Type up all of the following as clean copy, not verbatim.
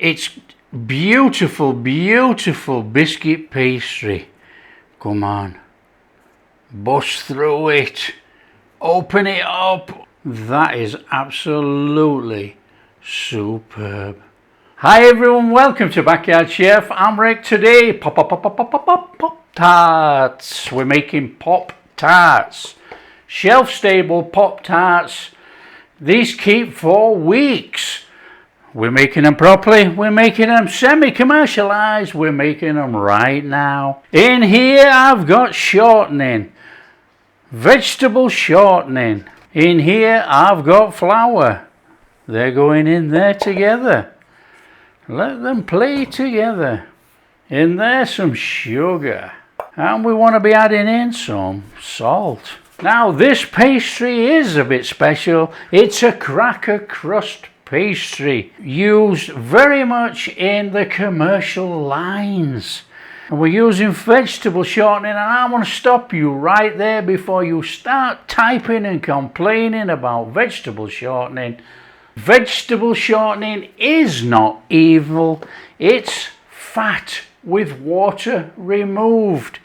It's beautiful, beautiful biscuit pastry. Come on. Bust through it. Open it up. That is absolutely superb. Hi everyone, welcome to Backyard Chef. I'm Rick. Today, Pop-Tarts. We're making Pop-Tarts. Shelf-stable Pop-Tarts. These keep for weeks. We're making them properly. We're making them semi-commercialized. We're making them right now. In here I've got shortening. Vegetable shortening. In here I've got flour. They're going in there together. Let them play together. In there some sugar. And we want to be adding in some salt. Now this pastry is a bit special. It's a cracker crust pastry used very much in the commercial lines. And we're using vegetable shortening, and I want to stop you right there before you start typing and complaining about vegetable shortening. Vegetable shortening is not evil. It's fat with water removed.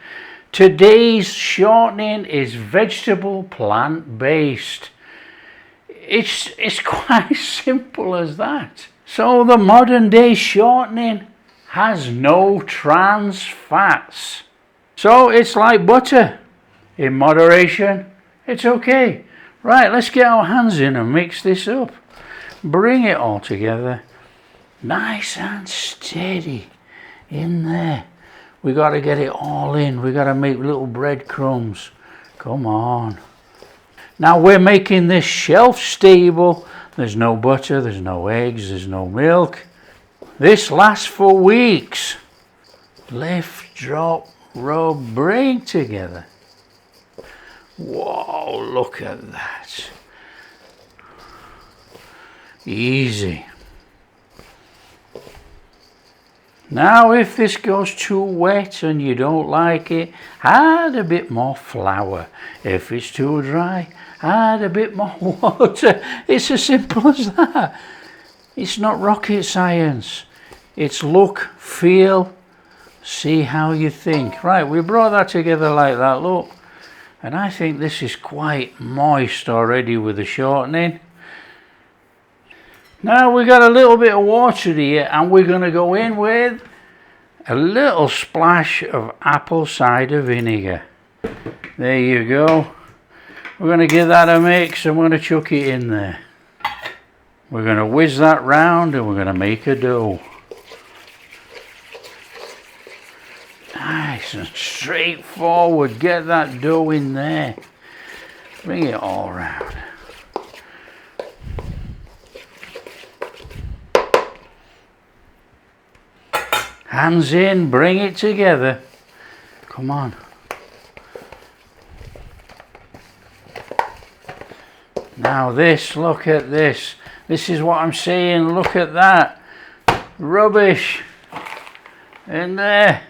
Today's shortening is vegetable plant-based. It's quite simple as that. So the modern day shortening has no trans fats. So it's like butter. In moderation, it's okay. Right, let's get our hands in and mix this up. Bring it all together. Nice and steady in there. We got to get it all in. We got to make little breadcrumbs. Come on. Now we're making this shelf stable. There's no butter, there's no eggs, there's no milk. This lasts for weeks. Lift, drop, rub, bring together. Whoa, look at that. Easy. Now if this goes too wet and you don't like it, add a bit more flour. If it's too dry, add a bit more water. It's as simple as that. It's not rocket science. It's look, feel, see how you think. Right, we brought that together like that, look. And I think this is quite moist already with the shortening. Now we got a little bit of water here, and we're going to go in with a little splash of apple cider vinegar. There you go. We're going to give that a mix, and we're going to chuck it in there. We're going to whiz that round, and we're going to make a dough. Nice and straightforward. Get that dough in there. Bring it all round. Hands in, bring it together. Come on. Now this, look at this. This is what I'm saying, look at that. Rubbish. In there.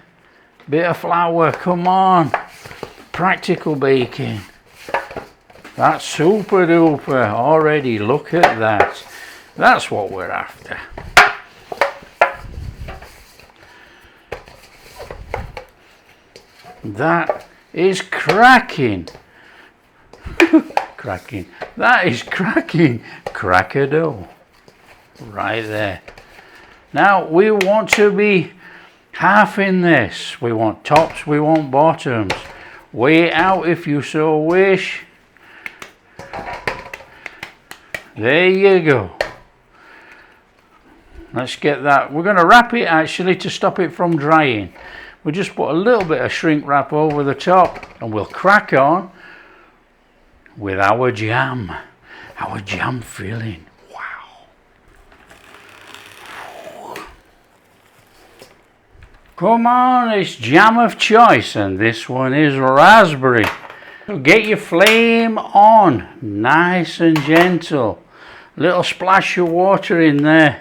Bit of flour, come on. Practical baking. That's super duper already, look at that. That's what we're after. That is cracking. Cracking. That is cracking. Cracker dough. Right there. Now we want to be half in this. We want tops, we want bottoms. Weigh it out if you so wish. There you go. Let's get that. We're going to wrap it actually to stop it from drying. We just put a little bit of shrink wrap over the top, and we'll crack on with our jam filling. Wow. Come on, it's jam of choice, and this one is raspberry. So get your flame on, nice and gentle. Little splash of water in there.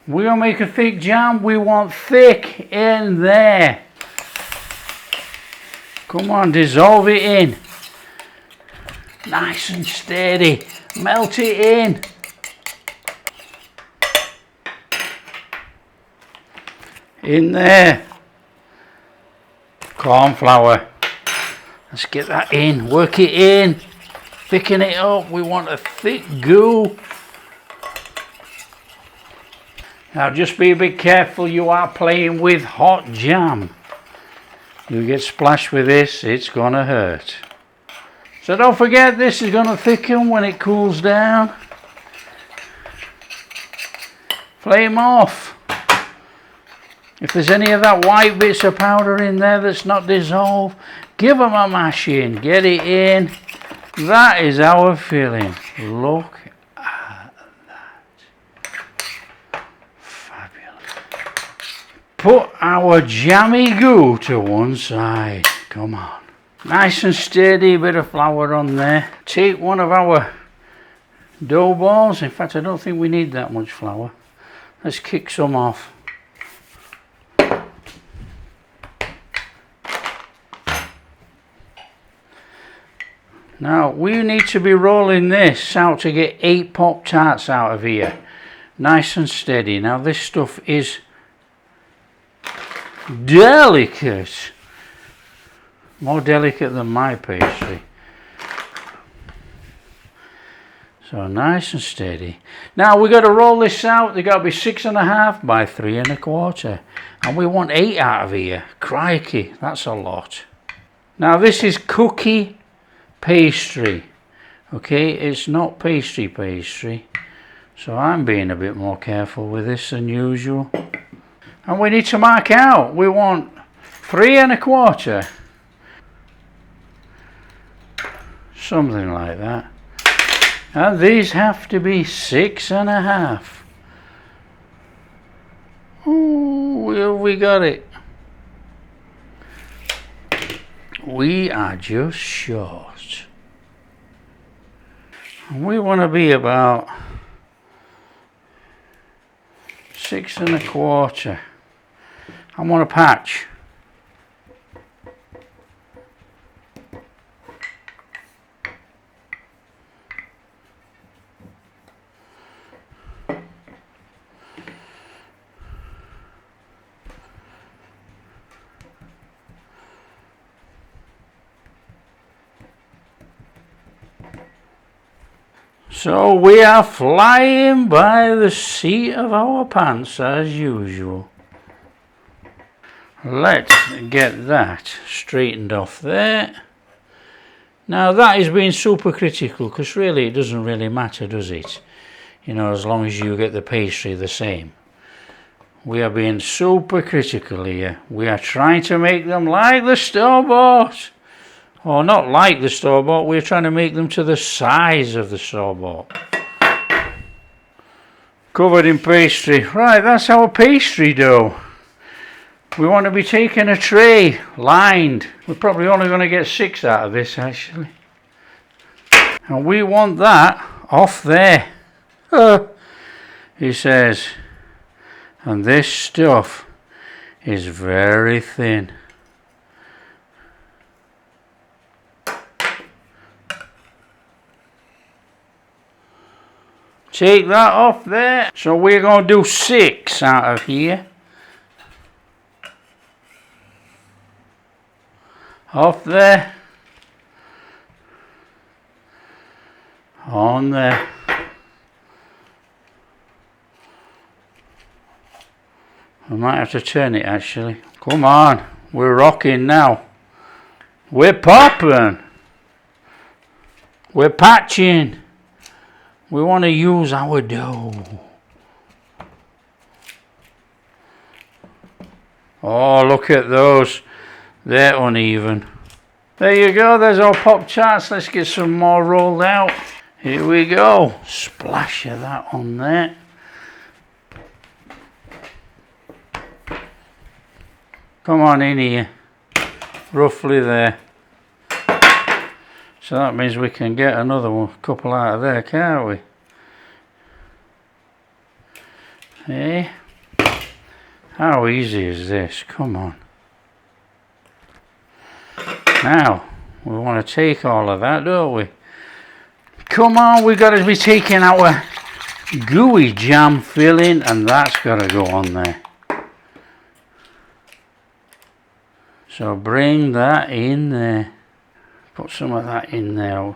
We're going to make a thick jam. We want thick in there. Come on, dissolve it in. Nice and steady. Melt it in. in there. Corn flour. Let's get that in, work it in, thicken it up. We want a thick goo. Now just be a bit careful, you are playing with hot jam. You get splashed with this, it's gonna hurt. So don't forget, this is gonna thicken when it cools down. Flame off. If there's any of that white bits of powder in there that's not dissolved, give them a mash in, get it in. That is our filling. Look at that. Fabulous. Put our jammy goo to one side. Come on. Nice and steady, bit of flour on there. Take one of our dough balls. In fact, I don't think we need that much flour. Let's kick some off. Now we need to be rolling this out to get 8 Pop-Tarts out of here. Nice and steady. Now this stuff is delicate. More delicate than my pastry. So nice and steady. Now we've got to roll this out. They've got to be 6.5 by 3.25. And we want 8 out of here. Crikey, that's a lot. Now this is cookie pastry. Okay, it's not pastry. So I'm being a bit more careful with this than usual. And we need to mark out. We want 3.25. Something like that. And these have to be 6.5. Ooh, we got it. We are just short. We want to be about 6.25. I want a patch. So we are flying by the seat of our pants as usual. Let's get that straightened off there. Now that is being super critical, because really it doesn't really matter, does it? You know, as long as you get the pastry the same. We are being super critical here. We are trying to make them like the store-bought. Or not like the store-bought, we're trying to make them to the size of the store-bought. Covered in pastry. Right, that's our pastry dough. We want to be taking a tray, lined. We're probably only going to get 6 out of this, actually. And we want that off there. He says. And this stuff is very thin. Take that off there. So we're going to do 6 out of here. Off there. On there. I might have to turn it actually. Come on. We're rocking now. We're popping. We're patching. We want to use our dough. Oh, look at those. They're uneven. There you go. There's our Pop-Tarts. Let's get some more rolled out. Here we go. Splash of that on there. Come on in here. Roughly there. So that means we can get another one, couple out of there, can't we? Hey, how easy is this? Come on. Now, we want to take all of that, don't we? Come on, we've got to be taking our gooey jam filling, and that's got to go on there. So bring that in there. Put some of that in there.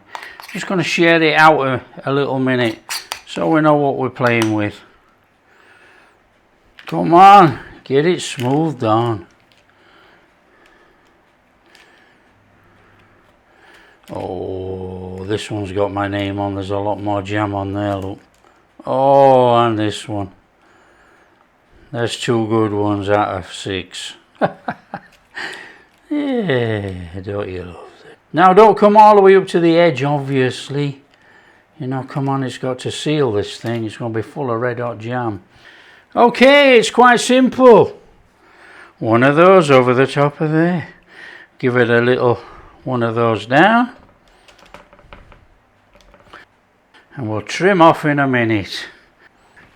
Just going to share it out a little minute so we know what we're playing with. Come on, get it smoothed on. Oh, this one's got my name on. There's a lot more jam on there, look. Oh, and this one. There's 2 good ones out of 6. Yeah, don't you love it? Now don't come all the way up to the edge, obviously. You know, come on, it's got to seal this thing. It's going to be full of red hot jam. Okay, it's quite simple. One of those over the top of there. Give it a little one of those down. And we'll trim off in a minute.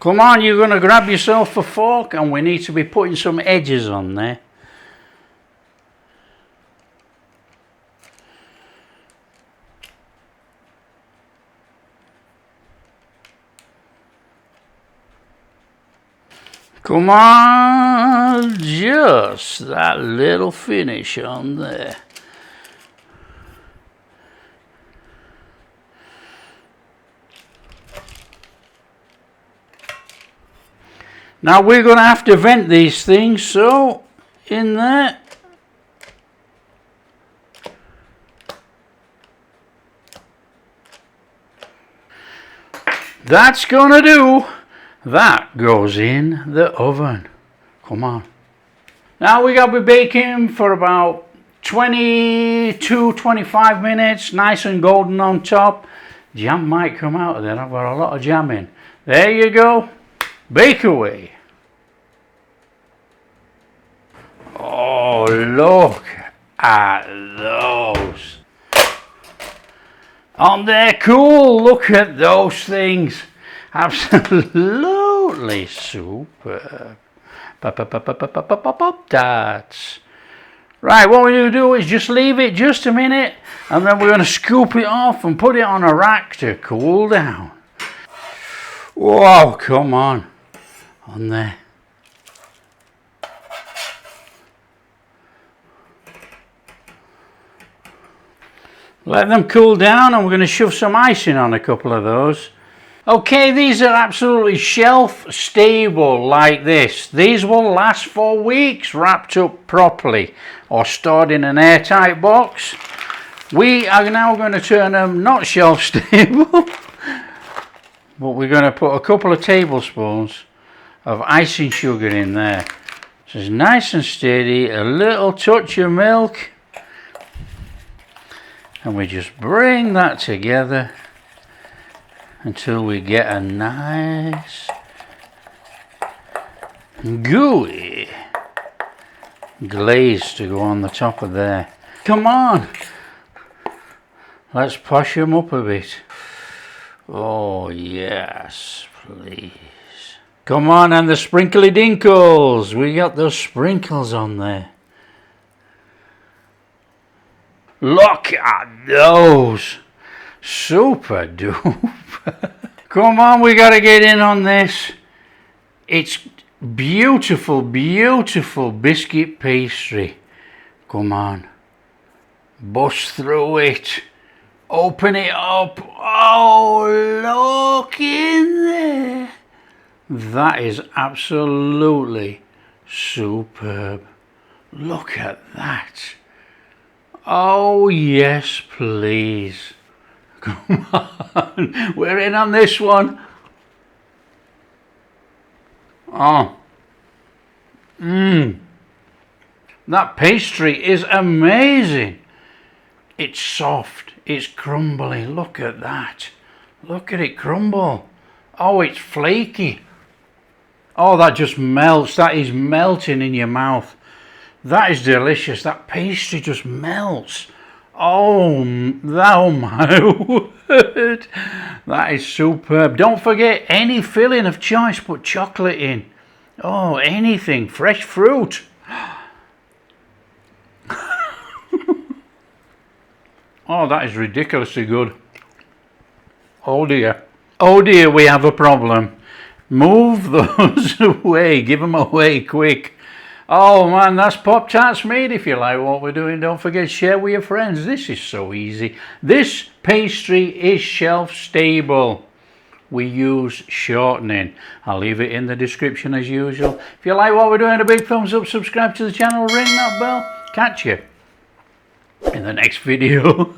Come on, you're going to grab yourself a fork, and we need to be putting some edges on there. Come on, just that little finish on there. Now we're going to have to vent these things, so in there. That's going to do. That goes in the oven. Come on. Now we got to be baking for about 22-25 minutes. Nice and golden on top. Jam might come out of there. I've got a lot of jam in. There you go. Bake away. Oh, look at those. Aren't they cool? Look at those things. Absolutely super. Pop-Tarts. Right, what we're going to do is just leave it just a minute, and then we're going to scoop it off and put it on a rack to cool down. Whoa, come on. On there. Let them cool down, and we're going to shove some icing on a couple of those. Okay, these are absolutely shelf stable like this. These will last for weeks wrapped up properly or stored in an airtight box. We are now going to turn them not shelf stable, but we're going to put a couple of tablespoons of icing sugar in there. So it's nice and steady, a little touch of milk, and we just bring that together until we get a nice gooey glaze to go on the top of there. Come on, let's posh them up a bit. Oh yes, please. Come on, and the sprinkly dinkles. We got those sprinkles on there. Look at those. Super duper. Come on, we got to get in on this. It's beautiful, beautiful biscuit pastry. Come on. Bust through it. Open it up. Oh, look in there. That is absolutely superb. Look at that. Oh, yes, please. Come on. We're in on this one. Oh. That pastry is amazing. It's soft. It's crumbly. Look at that. Look at it crumble. Oh, it's flaky. Oh, that just melts. That is melting in your mouth. That is delicious. That pastry just melts. Oh my word. That is superb. Don't forget, any filling of choice, put chocolate in. Oh, anything. Fresh fruit. Oh, that is ridiculously good. Oh dear. Oh dear, we have a problem. Move those away. Give them away quick. Oh man, that's Pop-Tarts made. If you like what we're doing, don't forget to share with your friends. This is so easy. This pastry is shelf stable. We use shortening. I'll leave it in the description as usual. If you like what we're doing, a big thumbs up, subscribe to the channel, ring that bell. Catch you in the next video.